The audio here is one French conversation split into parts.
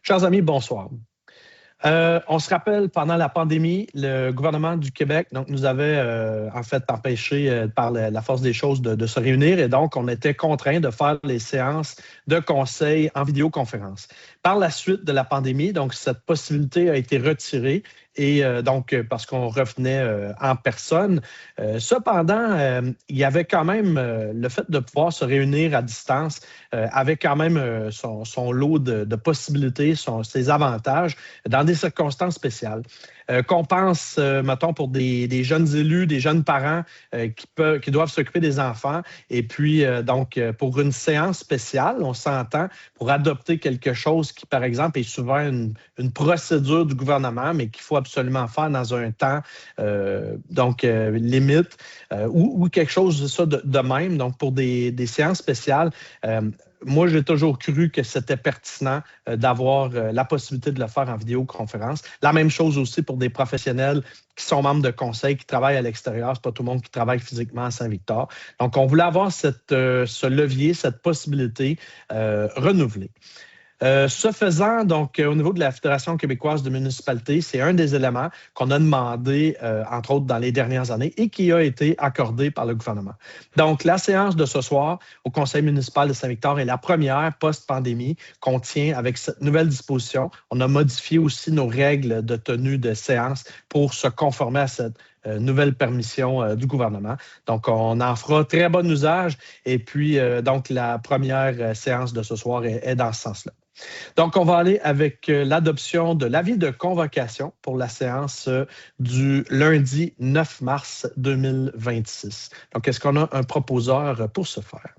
Chers amis, bonsoir. On se rappelle, pendant la pandémie, le gouvernement du Québec nous avait en fait empêché par la force des choses de se réunir et donc on était contraints de faire les séances de conseil en vidéoconférence. Par la suite de la pandémie, donc cette possibilité a été retirée et donc parce qu'on revenait en personne. Cependant, il y avait quand même le fait de pouvoir se réunir à distance avait quand même son lot de possibilités, ses avantages dans des circonstances spéciales. Qu'on pense, mettons, pour des jeunes élus, des jeunes parents qui doivent s'occuper des enfants. Et puis, pour une séance spéciale, on s'entend pour adopter quelque chose qui, par exemple, est souvent une procédure du gouvernement, mais qu'il faut absolument faire dans un temps limite ou quelque chose de ça de même. Donc, pour des séances spéciales, moi, j'ai toujours cru que c'était pertinent d'avoir la possibilité de le faire en vidéoconférence. La même chose aussi pour des professionnels qui sont membres de conseil, qui travaillent à l'extérieur. C'est pas tout le monde qui travaille physiquement à Saint-Victor. Donc, on voulait avoir ce levier, cette possibilité renouvelée. Ce faisant, donc, au niveau de la Fédération québécoise de municipalités, c'est un des éléments qu'on a demandé, entre autres, dans les dernières années et qui a été accordé par le gouvernement. Donc, la séance de ce soir au Conseil municipal de Saint-Victor est la première post-pandémie qu'on tient avec cette nouvelle disposition. On a modifié aussi nos règles de tenue de séance pour se conformer à cette nouvelle permission du gouvernement. Donc, on en fera très bon usage et puis, donc, la première séance de ce soir est dans ce sens-là. Donc, on va aller avec l'adoption de l'avis de convocation pour la séance du lundi 9 mars 2026. Donc, est-ce qu'on a un proposeur pour ce faire?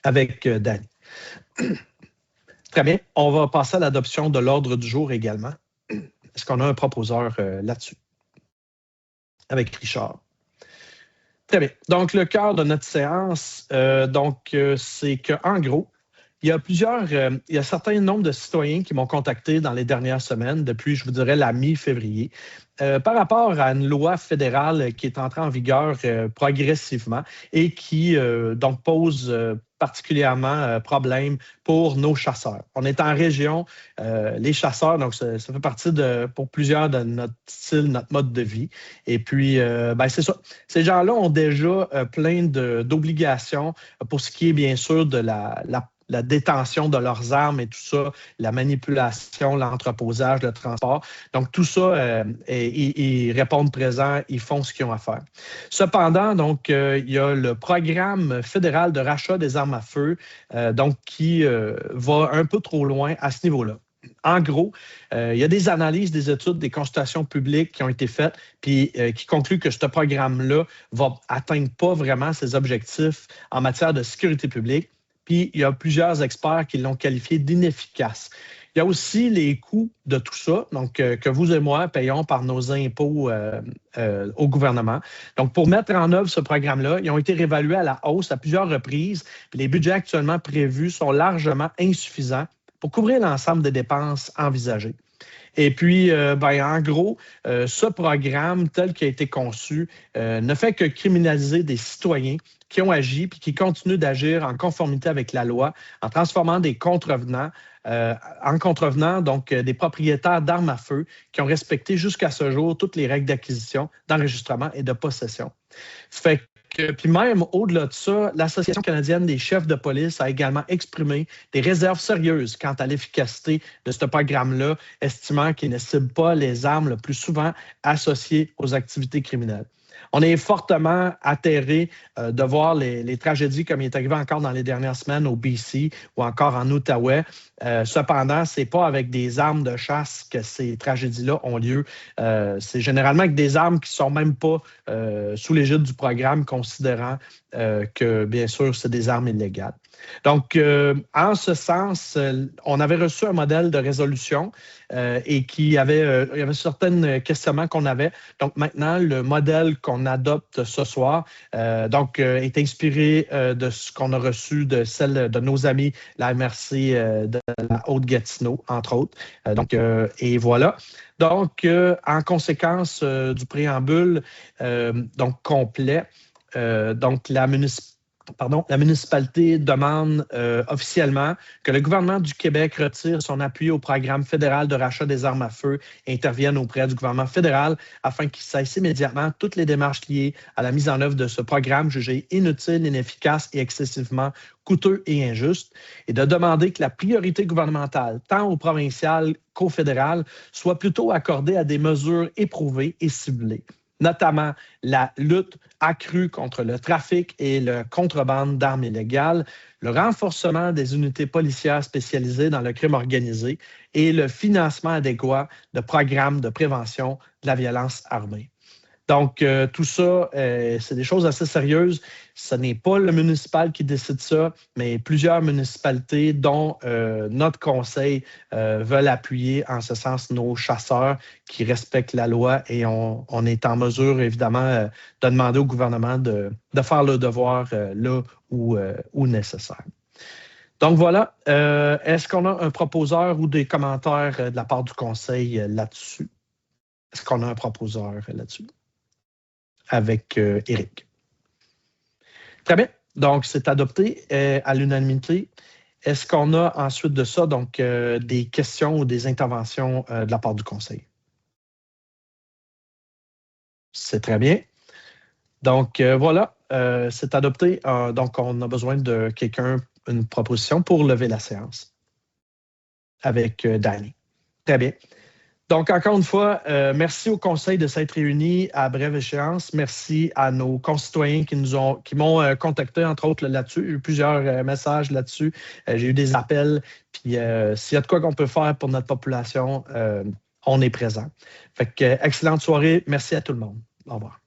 Avec Danny. Très bien. On va passer à l'adoption de l'ordre du jour également. Est-ce qu'on a un proposeur là-dessus? Avec Richard. Très bien. Donc, le cœur de notre séance, c'est qu'en gros, il y a certains nombres de citoyens qui m'ont contacté dans les dernières semaines, depuis, je vous dirais, la mi-février, par rapport à une loi fédérale qui est entrée en vigueur progressivement et qui donc pose particulièrement problème pour nos chasseurs. On est en région, les chasseurs, donc ça fait partie pour plusieurs de notre style, notre mode de vie. Et puis, c'est ça. Ces gens-là ont déjà plein d'obligations pour ce qui est bien sûr de la détention de leurs armes et tout ça, la manipulation, l'entreposage, le transport. Donc, tout ça, ils répondent présent, ils font ce qu'ils ont à faire. Cependant, donc, il y a le programme fédéral de rachat des armes à feu, qui va un peu trop loin à ce niveau-là. En gros, il y a des analyses, des études, des consultations publiques qui ont été faites, puis qui concluent que ce programme-là va atteindre pas vraiment ses objectifs en matière de sécurité publique. Puis, il y a plusieurs experts qui l'ont qualifié d'inefficace. Il y a aussi les coûts de tout ça, donc que vous et moi payons par nos impôts au gouvernement. Donc, pour mettre en œuvre ce programme-là, ils ont été réévalués à la hausse à plusieurs reprises. Puis les budgets actuellement prévus sont largement insuffisants pour couvrir l'ensemble des dépenses envisagées. Et puis, en gros, ce programme tel qu'il a été conçu ne fait que criminaliser des citoyens qui ont agi puis qui continuent d'agir en conformité avec la loi en transformant des contrevenants en contrevenant donc des propriétaires d'armes à feu qui ont respecté jusqu'à ce jour toutes les règles d'acquisition, d'enregistrement et de possession. Fait que, puis même au-delà de ça, l'Association canadienne des chefs de police a également exprimé des réserves sérieuses quant à l'efficacité de ce programme-là, estimant qu'il ne cible pas les armes le plus souvent associées aux activités criminelles. On est fortement atterré de voir les tragédies comme il est arrivé encore dans les dernières semaines au BC ou encore en Outaouais. Cependant, ce n'est pas avec des armes de chasse que ces tragédies-là ont lieu. C'est généralement avec des armes qui ne sont même pas sous l'égide du programme, considérant que, bien sûr, c'est des armes illégales. Donc, en ce sens, on avait reçu un modèle de résolution et il y avait certains questionnements qu'on avait. Donc, maintenant, le modèle qu'on adopte ce soir est inspiré de ce qu'on a reçu de celle de nos amis, la MRC de la Haute-Gatineau, entre autres. Et voilà. Donc, en conséquence du préambule complet, la municipalité la municipalité demande officiellement que le gouvernement du Québec retire son appui au programme fédéral de rachat des armes à feu et intervienne auprès du gouvernement fédéral afin qu'il cesse immédiatement toutes les démarches liées à la mise en œuvre de ce programme jugé inutile, inefficace et excessivement coûteux et injuste, et de demander que la priorité gouvernementale, tant au provincial qu'au fédéral, soit plutôt accordée à des mesures éprouvées et ciblées, notamment la lutte accrue contre le trafic et le contrebande d'armes illégales, le renforcement des unités policières spécialisées dans le crime organisé et le financement adéquat de programmes de prévention de la violence armée. Donc, tout ça, c'est des choses assez sérieuses. Ce n'est pas le municipal qui décide ça, mais plusieurs municipalités, dont notre conseil, veulent appuyer en ce sens nos chasseurs qui respectent la loi et on est en mesure, évidemment, de demander au gouvernement de faire le devoir là où nécessaire. Donc voilà, est-ce qu'on a un proposeur ou des commentaires de la part du conseil là-dessus? Est-ce qu'on a un proposeur là-dessus? Avec Éric. Très bien. Donc, c'est adopté à l'unanimité. Est-ce qu'on a ensuite de ça donc des questions ou des interventions de la part du conseil? C'est très bien. Donc, voilà, c'est adopté. Donc, on a besoin de quelqu'un, une proposition pour lever la séance avec Danny. Très bien. Donc, encore une fois, merci au Conseil de s'être réuni à brève échéance. Merci à nos concitoyens qui m'ont contacté, entre autres, là-dessus. J'ai eu plusieurs messages là-dessus. J'ai eu des appels. Puis, s'il y a de quoi qu'on peut faire pour notre population, on est présent. Fait que, excellente soirée. Merci à tout le monde. Au revoir.